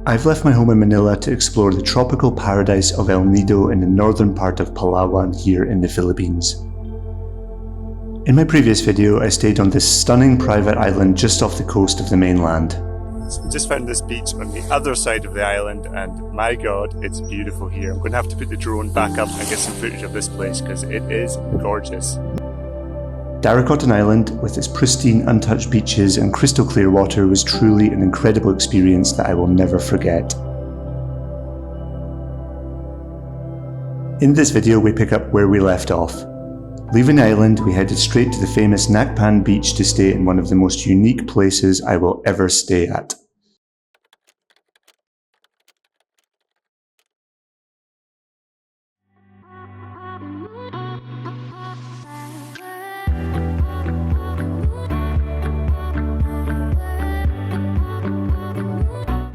I've left my home in Manila to explore the tropical paradise of El Nido in the northern part of Palawan here in the Philippines. In my previous video, I stayed on this stunning private island just off the coast of the mainland. So we just found this beach on the other side of the island and my god, it's beautiful here. I'm going to have to put the drone back up and get some footage of this place because it is gorgeous. Daracotan Island, with its pristine, untouched beaches and crystal clear water, was truly an incredible experience that I will never forget. In this video we pick up where we left off. Leaving the island, we headed straight to the famous Nacpan Beach to stay in one of the most unique places I will ever stay at.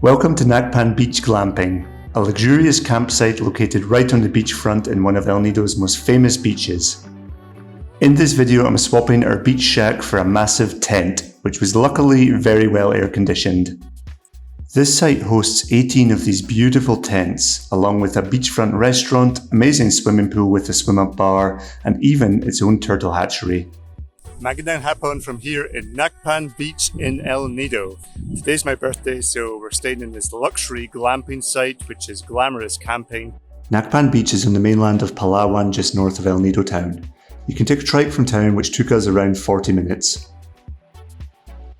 Welcome to Nacpan Beach Glamping, a luxurious campsite located right on the beachfront in one of El Nido's most famous beaches. In this video I'm swapping our beach shack for a massive tent, which was luckily very well air conditioned. This site hosts 18 of these beautiful tents, along with a beachfront restaurant, amazing swimming pool with a swim-up bar, and even its own turtle hatchery. Magandang hapon from here in Nacpan Beach in El Nido. Today's my birthday, so we're staying in this luxury glamping site, which is glamorous camping. Nacpan Beach is on the mainland of Palawan, just north of El Nido town. You can take a trike from town, which took us around 40 minutes.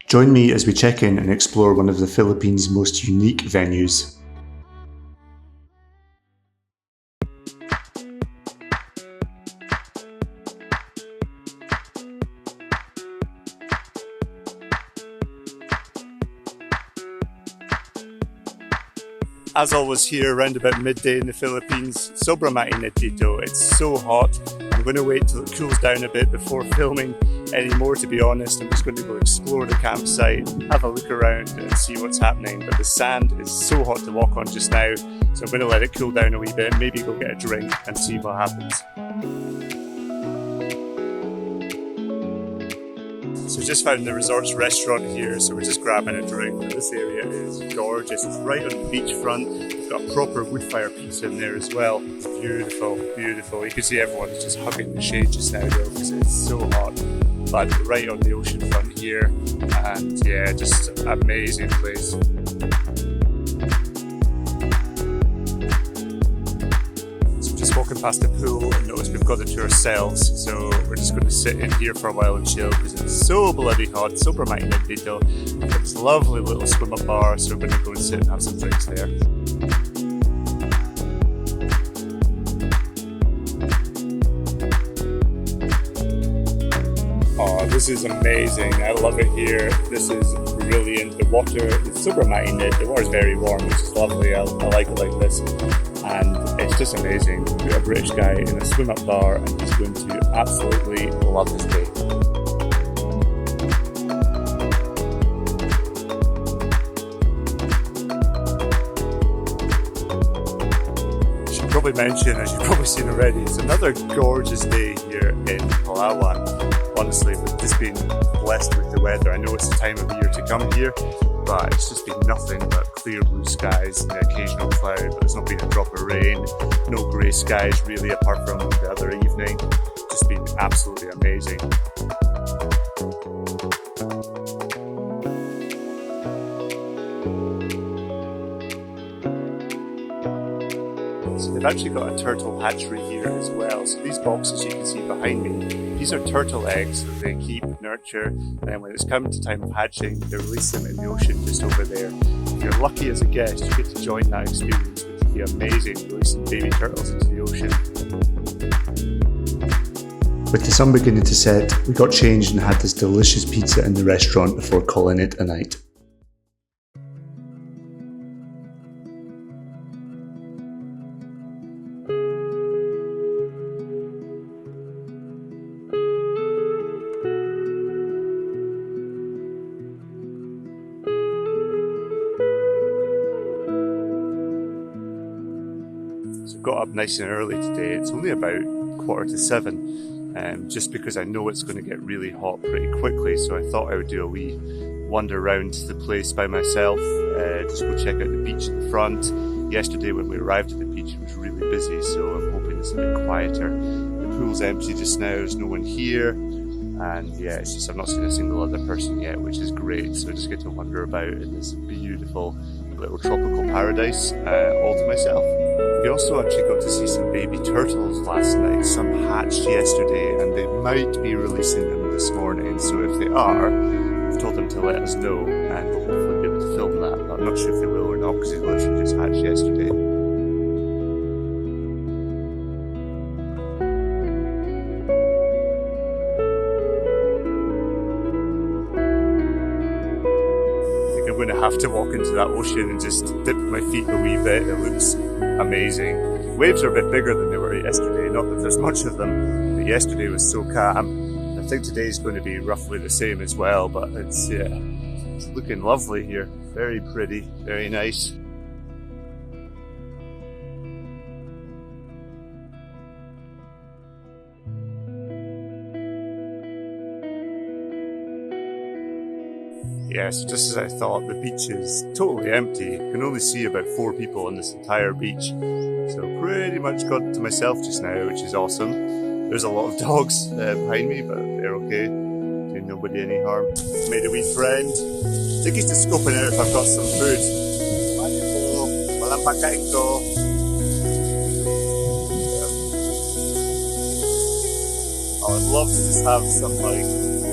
Join me as we check in and explore one of the Philippines' most unique venues. As always here, around about midday in the Philippines, sobrang mainit dito. It's so hot. I'm going to wait till it cools down a bit before filming any more, to be honest. I'm just going to go explore the campsite, have a look around and see what's happening. But the sand is so hot to walk on just now, so I'm going to let it cool down a wee bit, maybe go get a drink and see what happens. So just found the resort's restaurant here, so we're just grabbing a drink. This area is gorgeous. It's right on the beachfront. It's got a proper wood fire pizza in there as well. It's beautiful, beautiful. You can see everyone's just hugging the shade just now though, because it's so hot. But right on the ocean front here, and yeah, just an amazing place. Just walking past the pool and notice we've got it to ourselves, so we're just going to sit in here for a while and chill because it's so bloody hot, so mainit dito. It's a lovely little swim-up bar, so we're going to go and sit and have some drinks there. Oh, this is amazing. I love it here. This is brilliant. The water is super mainit. The water is very warm, which is lovely. I like it like this. And it's just amazing. We've got a British guy in a swim-up bar and he's going to absolutely love his day. I should probably mention, as you've probably seen already, it's another gorgeous day here in Palawan. Honestly, we've just been blessed with the weather. I know it's the time of year to come here, but it's just been nothing but clear blue skies and the occasional cloud, but there's not been a drop of rain, no grey skies really apart from the other evening. Just been absolutely amazing. So they've actually got a turtle hatchery here as well. So these boxes you can see behind me, these are turtle eggs that they keep, nurture, and then when it's come to time of hatching, they release them in the ocean just over there. If you're lucky as a guest, you get to join that experience, which would be amazing, releasing baby turtles into the ocean. With the sun beginning to set, we got changed and had this delicious pizza in the restaurant before calling it a night. So got up nice and early today. It's only about 6:45, just because I know it's going to get really hot pretty quickly. So I thought I would do a wee wander around the place by myself, just go check out the beach at the front. Yesterday when we arrived at the beach it was really busy, so I'm hoping it's a bit quieter. The pool's empty just now, there's no one here, and yeah, it's just I've not seen a single other person yet, which is great, so I just get to wander about in this beautiful little tropical paradise all to myself. We also actually got to see some baby turtles last night. Some hatched yesterday and they might be releasing them this morning, so if they are, we've told them to let us know and we'll hopefully be able to film that, but I'm not sure if they will or not because they literally just hatched yesterday. I'm going to have to walk into that ocean and just dip my feet a wee bit. It looks amazing. Waves are a bit bigger than they were yesterday, not that there's much of them, but yesterday was so calm. I think today's going to be roughly the same as well, but it's looking lovely here. Very pretty, very nice. Yeah, so just as I thought, the beach is totally empty. You can only see about 4 people on this entire beach. So pretty much got to myself just now, which is awesome. There's a lot of dogs behind me, but they're okay. Doing nobody any harm. Made a wee friend. I think he's just scoping out if I've got some food. Walang pagkain ko. I would love to just have some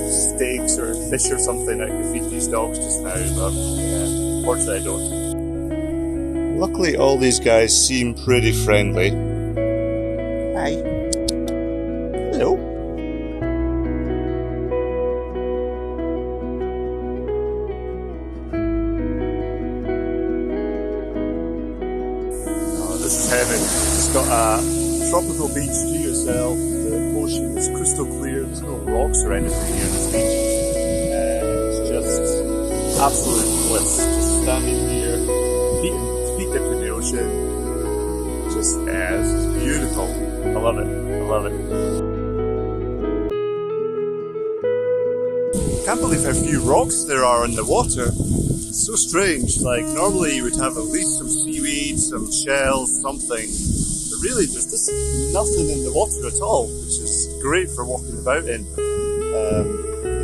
steaks or fish or something I could feed these dogs just now, but yeah, unfortunately I don't. Luckily all these guys seem pretty friendly. Hi. Hello. Oh, this is heaven. It's got a tropical beach to yourself. The ocean is crystal clear, there's no rocks or anything here on this beach. It's just absolute bliss. Just standing here, feet dipped in the ocean. Just, this is beautiful. I love it. I love it. Can't believe how few rocks there are in the water. It's so strange. Like, normally you would have at least some seaweed, some shells, something. Really, there's just nothing in the water at all, which is great for walking about in.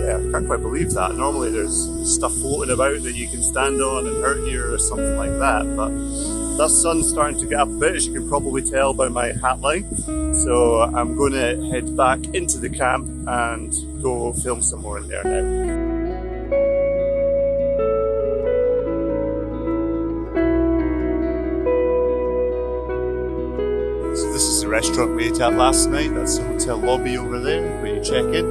Yeah, I can't quite believe that. Normally there's stuff floating about that you can stand on and hurt you or something like that, but that sun's starting to get up a bit, as you can probably tell by my hat line. So I'm going to head back into the camp and go film some more in there now. This is the restaurant we ate at last night. That's the hotel lobby over there where you check in.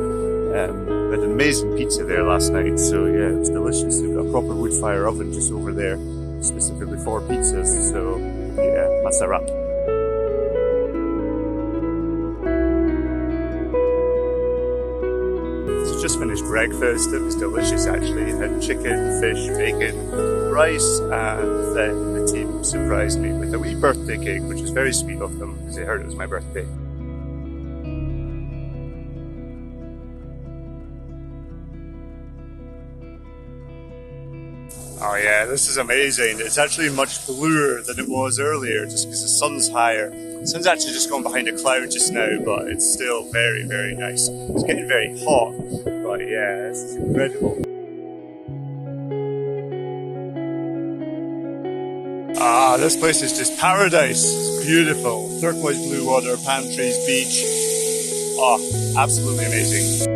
We had an amazing pizza there last night, so yeah, it was delicious. They've got a proper wood fire oven just over there, specifically for pizzas, so yeah, that's a wrap. So just finished breakfast. It was delicious actually. It had chicken, fish, bacon, rice, and then the team surprised me with a wee birthday cake, which was very sweet of them because they heard it was my birthday. Oh yeah, this is amazing. It's actually much bluer than it was earlier just because the sun's higher. The sun's actually just gone behind a cloud just now, but it's still very, very nice. It's getting very hot, but yeah, this is incredible. Ah, this place is just paradise. It's beautiful. Turquoise blue water, palm trees, beach. Oh, absolutely amazing.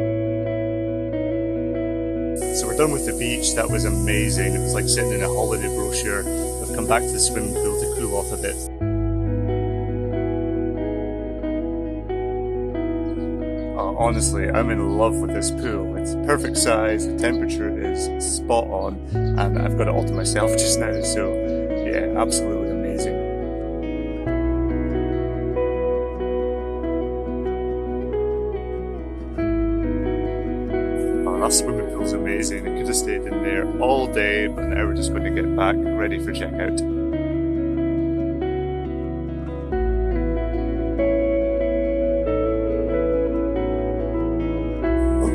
So we're done with the beach. That was amazing. It was like sitting in a holiday brochure. I've come back to the swimming pool to cool off a bit. Oh, honestly, I'm in love with this pool. It's perfect size, the temperature is spot on, and I've got it all to myself just now, so yeah, absolutely amazing. Oh, that swimming pool's amazing. I could have stayed in there all day, but now we're just going to get back ready for checkout.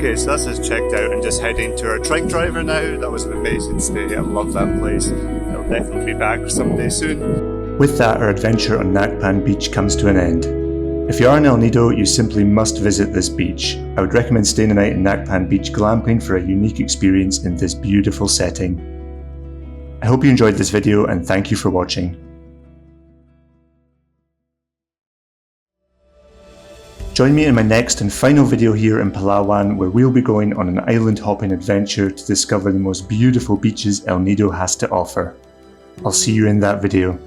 Okay, so that's us checked out and just heading to our trike driver now. That was an amazing stay. I love that place. I'll definitely be back someday soon. With that, our adventure on Nacpan Beach comes to an end. If you are in El Nido, you simply must visit this beach. I would recommend staying a night in Nacpan Beach Glamping for a unique experience in this beautiful setting. I hope you enjoyed this video and thank you for watching. Join me in my next and final video here in Palawan, where we'll be going on an island hopping adventure to discover the most beautiful beaches El Nido has to offer. I'll see you in that video.